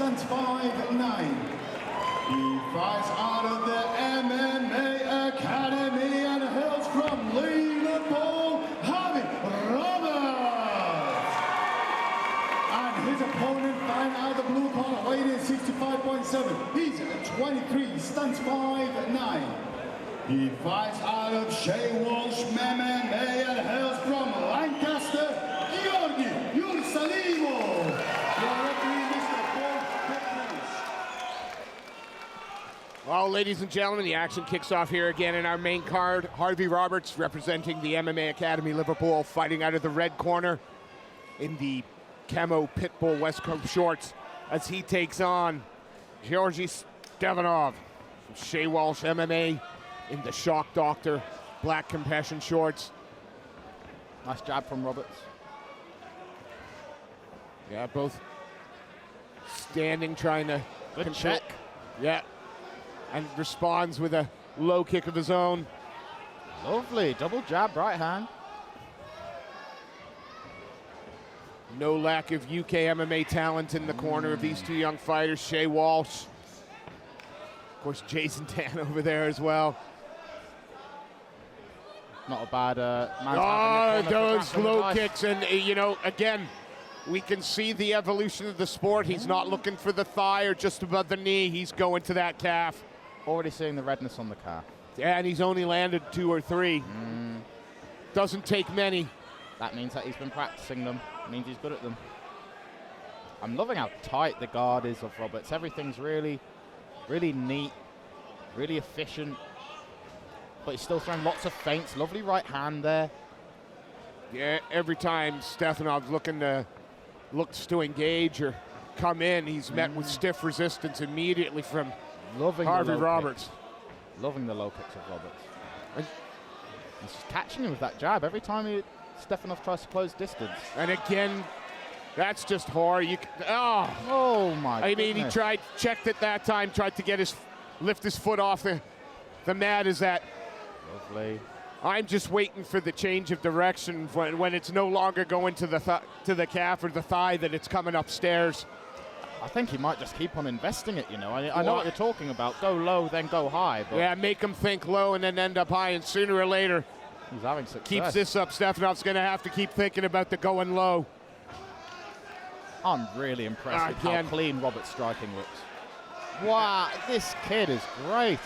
stands 5'9". He fights out of the MMA Academy and hails from Liverpool, Harvey Roberts. And his opponent fighting out of the blue corner, weighing 65.7. He's 23, stands 5'9". He fights out of Shea Walsh MMA and hails from Lancaster, Georgi. Well, ladies and gentlemen, the action kicks off here again in our main card. Harvey Roberts, representing the MMA Academy Liverpool, fighting out of the red corner in the camo Pitbull West Coast shorts as he takes on Georgi Stefanov from Shea Walsh MMA in the Shock Doctor black compression shorts. Nice jab from Roberts. Yeah, both standing, trying to good check. Yeah, and responds with a low kick of his own. Lovely, double jab, right hand. No lack of UK MMA talent in the corner of these two young fighters. Shea Walsh, of course, Jason Tan over there as well. Not a bad man. Oh, those low kicks, and you know, again, we can see the evolution of the sport. He's not looking for the thigh or just above the knee. He's going to that calf. Already seeing the redness on the calf. Yeah, and he's only landed 2 or 3. Doesn't take many. That means that he's been practicing them. It means he's good at them. I'm loving how tight the guard is of Roberts. Everything's really, really neat, really efficient. But he's still throwing lots of feints. Lovely right hand there. Yeah, every time Stefanov looks to engage or come in, he's met with stiff resistance immediately from Harvey Roberts. Loving the low kicks of Roberts. And he's just catching him with that jab every time Stefanov tries to close distance. And again, that's just horror. Oh my! I mean, he checked it that time, tried to lift his foot off the mat. Is that lovely? I'm just waiting for the change of direction when it's no longer going to the calf or the thigh, that it's coming upstairs. I think he might just keep on investing it, you know. I know what you're talking about. Go low, then go high. But yeah, make him think low and then end up high, and sooner or later, he's having success. Keeps this up, Stefanov's going to have to keep thinking about the going low. I'm really impressed with how clean Robert's striking looks. Wow, this kid is great.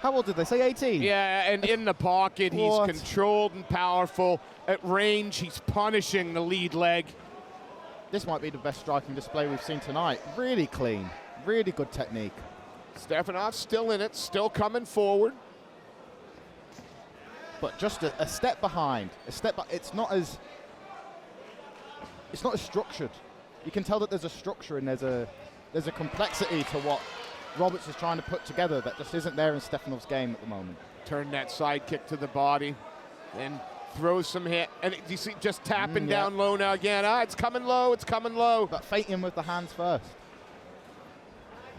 How old did they say? 18? Yeah, and in the pocket, he's controlled and powerful. At range, he's punishing the lead leg. This might be the best striking display we've seen tonight. Really clean, really good technique. Stefanov still in it, still coming forward. But just a step behind. It's not as structured. You can tell that there's a structure and there's a complexity to what Roberts is trying to put together that just isn't there in Stefanov's game at the moment. Turn that side kick to the body, then throws some hit, and you see just tapping down low now again. It's coming low, it's coming low. But feinting with the hands first.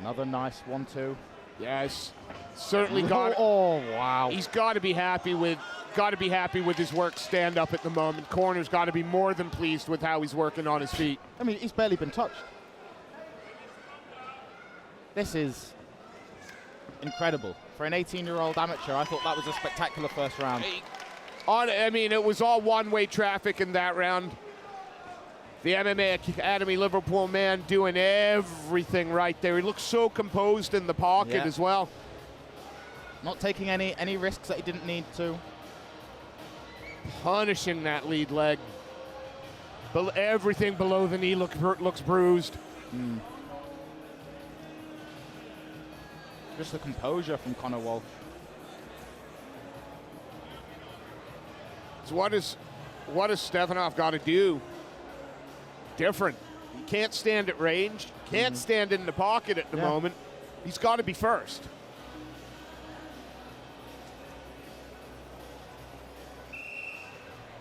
Another nice 1-2. Yes, certainly got. Oh wow! He's got to be happy with his work stand up at the moment. Corner's got to be more than pleased with how he's working on his feet. I mean, he's barely been touched. This is incredible. For an 18-year-old amateur, I thought that was a spectacular first round. I mean, it was all one-way traffic in that round. The MMA Academy Liverpool man doing everything right there. He looks so composed in the pocket as well. Not taking any risks that he didn't need to. Punishing that lead leg. Everything below the knee looks bruised. Just the composure from Conor Walsh. So what does Stefanov got to do different? He can't stand at range, can't stand in the pocket at the moment. He's got to be first.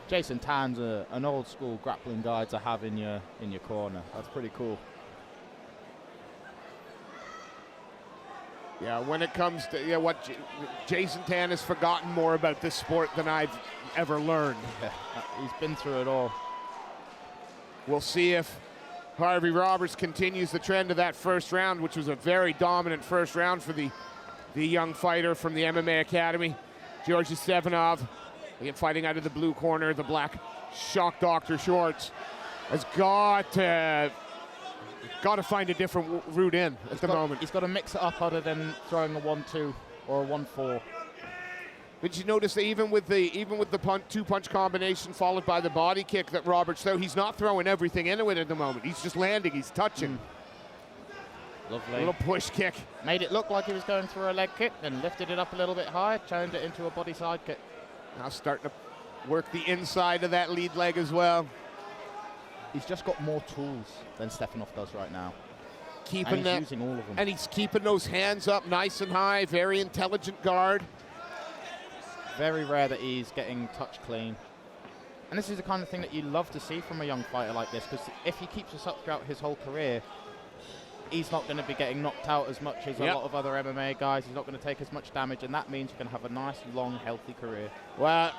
Jason Tan's an old school grappling guy to have in your corner. That's pretty cool. Yeah, when it comes to what Jason Tan has forgotten more about this sport than I've ever learned. Yeah, he's been through it all. We'll see if Harvey Roberts continues the trend of that first round, which was a very dominant first round for the young fighter from the MMA Academy. Georgi Stefanov, again fighting out of the blue corner, the black shock doctor shorts, has got to find a different route in at the moment. He's got to mix it up other than throwing a 1-2 or a 1-4. But you notice that even with the two-punch combination followed by the body kick that Roberts threw, he's not throwing everything into it at the moment. He's just landing, he's touching. Lovely. A little push kick. Made it look like he was going through a leg kick, then lifted it up a little bit higher, turned it into a body side kick. Now starting to work the inside of that lead leg as well. He's just got more tools than Stefanov does right now. Keeping and he's using all of them. And he's keeping those hands up nice and high, very intelligent guard. Very rare that he's getting touch clean. And this is the kind of thing that you love to see from a young fighter like this, because if he keeps this up throughout his whole career, he's not going to be getting knocked out as much as a lot of other MMA guys. He's not going to take as much damage, and that means you're going to have a nice, long, healthy career. Well,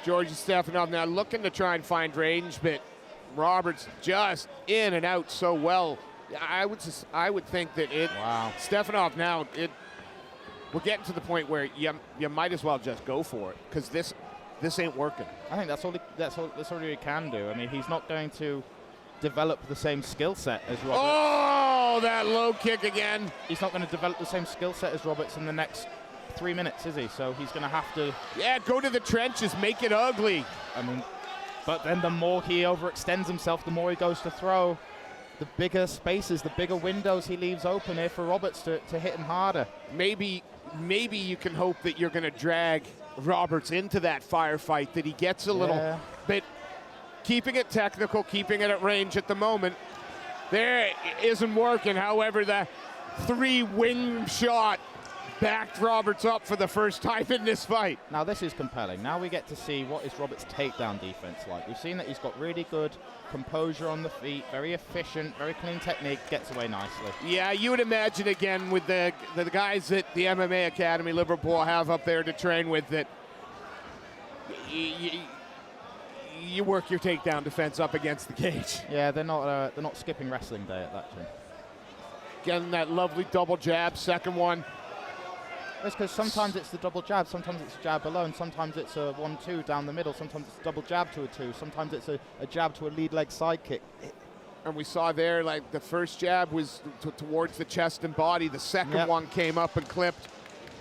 Georgi Stefanov now looking to try and find range, but Roberts just in and out so well. I would think that Stefanov now, we're getting to the point where you might as well just go for it, because this ain't working. I think that's all he can do. I mean, he's not going to develop the same skill set as Roberts. Oh, that low kick again. He's not going to develop the same skill set as Roberts in the next 3 minutes, is he? So he's going to have to... Yeah, go to the trenches, make it ugly. I mean, but then the more he overextends himself, the more he goes to throw, the bigger spaces, the bigger windows he leaves open here for Roberts to hit him harder. Maybe you can hope that you're going to drag Roberts into that firefight, that he gets a little bit, keeping it technical, keeping it at range at the moment. There isn't working. However, the three-wing shot backed Roberts up for the first time in this fight. Now this is compelling. Now we get to see what is Roberts' takedown defense like. We've seen that he's got really good composure on the feet, very efficient, very clean technique, gets away nicely. Yeah, you would imagine again with the guys that the MMA Academy Liverpool have up there to train with, that you work your takedown defense up against the cage. Yeah, they're not skipping wrestling day at that gym. Getting that lovely double jab, second one. It's because sometimes it's the double jab, sometimes it's a jab alone, sometimes it's a 1-2 down the middle, sometimes it's a double jab to a 2, sometimes it's a jab to a lead leg side kick. And we saw there, like, the first jab was towards the chest and body, the second one came up and clipped.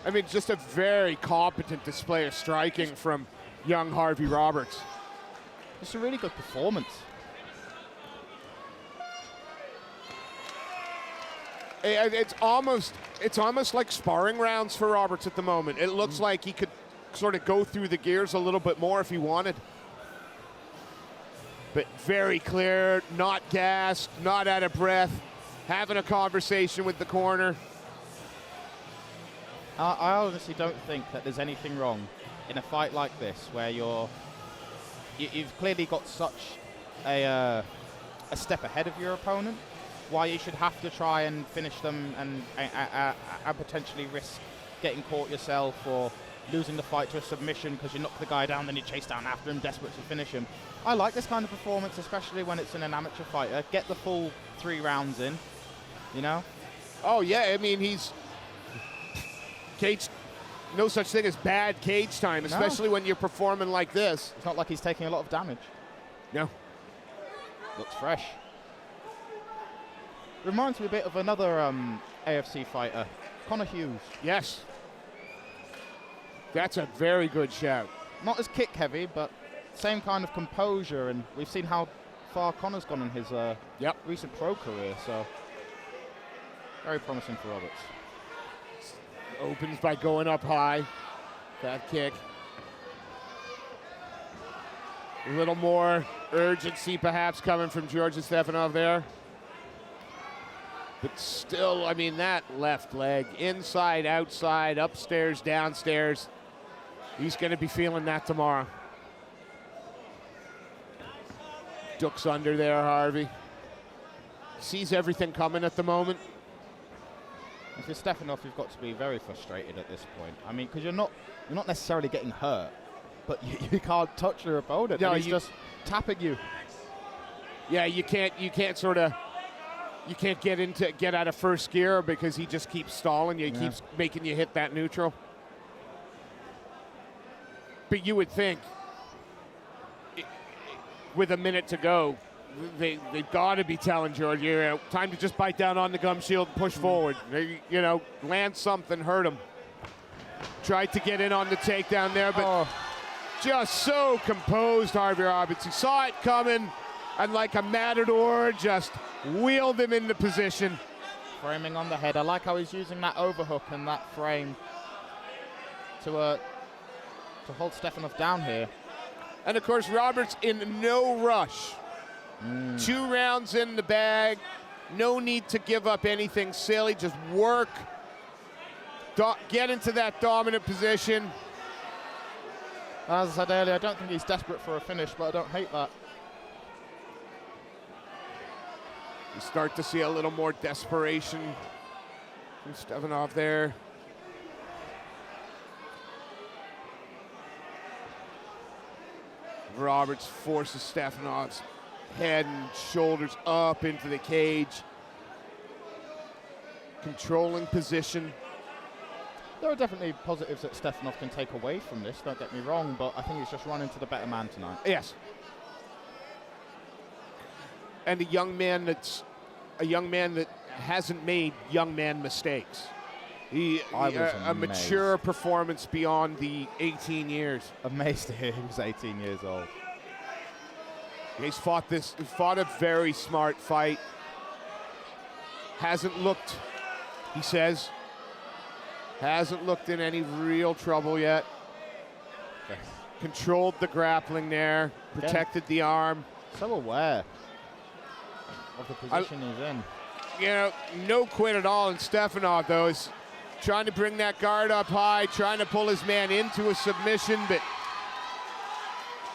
I mean, just a very competent display of striking from young Harvey Roberts. It's a really good performance. It's almost like sparring rounds for Roberts at the moment. It looks like he could sort of go through the gears a little bit more if he wanted. But very clear, not gassed, not out of breath, having a conversation with the corner. I honestly don't think that there's anything wrong in a fight like this, where you've clearly got such a step ahead of your opponent, why you should have to try and finish them and potentially risk getting caught yourself or losing the fight to a submission because you knock the guy down, then you chase down after him, desperate to finish him. I like this kind of performance, especially when it's in an amateur fighter. Get the full 3 rounds in, you know? Oh, yeah, I mean, he's cage, no such thing as bad cage time, especially when you're performing like this. It's not like he's taking a lot of damage. No. Looks fresh. Reminds me a bit of another AFC fighter, Connor Hughes. Yes. That's a very good shout. Not as kick heavy, but same kind of composure, and we've seen how far Connor's gone in his recent pro career, so very promising for Roberts. Opens by going up high. That kick. A little more urgency perhaps coming from Georgi Stefanov there. But still, I mean, that left leg, inside, outside, upstairs, downstairs. He's going to be feeling that tomorrow. Ducks under there, Harvey. Sees everything coming at the moment. If you're Stefanov, you've got to be very frustrated at this point. I mean, because you're not necessarily getting hurt, but you can't touch your opponent. No, he's just tapping you. Yeah, you can't get out of first gear because he just keeps stalling you. He keeps making you hit that neutral. But you would think, with a minute to go, they've got to be telling Georgi, time to just bite down on the gum shield and push forward. Land something, hurt him. Tried to get in on the takedown there, but just so composed, Harvey Roberts. He saw it coming, and like a matador, just wheeled him into position. Framing on the head. I like how he's using that overhook and that frame to hold Stefanov down here. And of course, Roberts in no rush. 2 rounds in the bag. No need to give up anything silly. Just work. Get into that dominant position. As I said earlier, I don't think he's desperate for a finish, but I don't hate that. You start to see a little more desperation from Stefanov there. Roberts forces Stefanov's head and shoulders up into the cage. Controlling position. There are definitely positives that Stefanov can take away from this, don't get me wrong, but I think he's just run into the better man tonight. Yes. And a young man that hasn't made young man mistakes. A mature performance beyond the 18 years. Amazed to hear he was 18 years old. He's fought a very smart fight. Hasn't looked, he says, in any real trouble yet. Controlled the grappling there, protected the arm. So aware of the position he's in. No quit at all. And Stefanov, though, is trying to bring that guard up high, trying to pull his man into a submission, but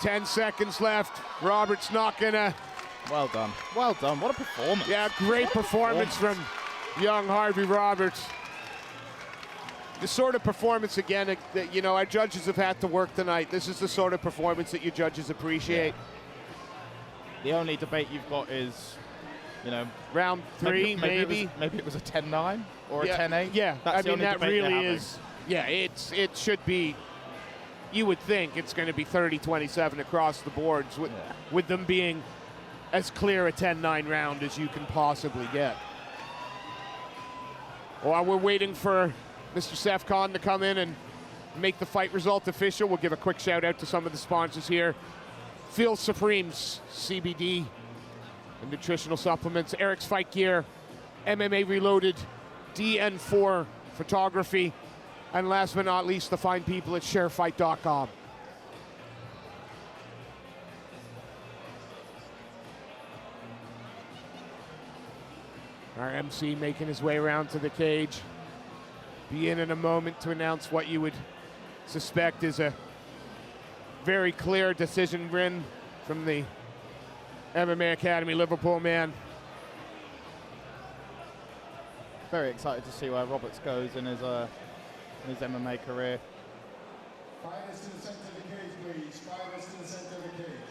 10 seconds left. Roberts not gonna. Well done. Well done. What a performance. Yeah, great performance from young Harvey Roberts. The sort of performance, again, that our judges have had to work tonight. This is the sort of performance that you judges appreciate. Yeah. The only debate you've got is, round 3, maybe. Maybe it was a 10-9 or a 10-8. Yeah, That's that really is. Yeah, it should be. You would think it's going to be 30-27 across the boards, with them being as clear a 10-9 round as you can possibly get. While we're waiting for Mr. Sefcon to come in and make the fight result official, we'll give a quick shout out to some of the sponsors here. Feel Supreme's CBD and nutritional supplements, Eric's Fight Gear, MMA Reloaded, DN4 Photography, and last but not least, the fine people at sharefight.com. Our MC making his way around to the cage. Be in a moment to announce what you would suspect is a very clear decision win from the MMA Academy Liverpool man. Very excited to see where Roberts goes in his MMA career. Fighters to the center of the cage, please. Fighters to the center of the cage.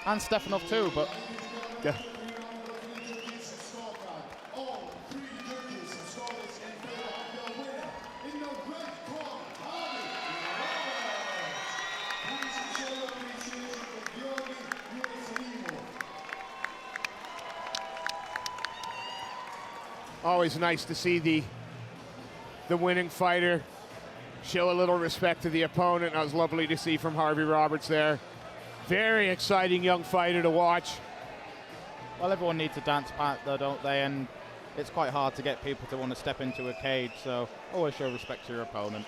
And Stefanov too, but Yeah. All 3 judges have scored in favor of your winner in the red corner, Harvey Roberts. Please show your appreciation for Georgi. Always nice to see the winning fighter show a little respect to the opponent. That was lovely to see from Harvey Roberts there. Very exciting young fighter to watch. Well, everyone needs a dance part, though, don't they? And it's quite hard to get people to want to step into a cage, so always show respect to your opponent.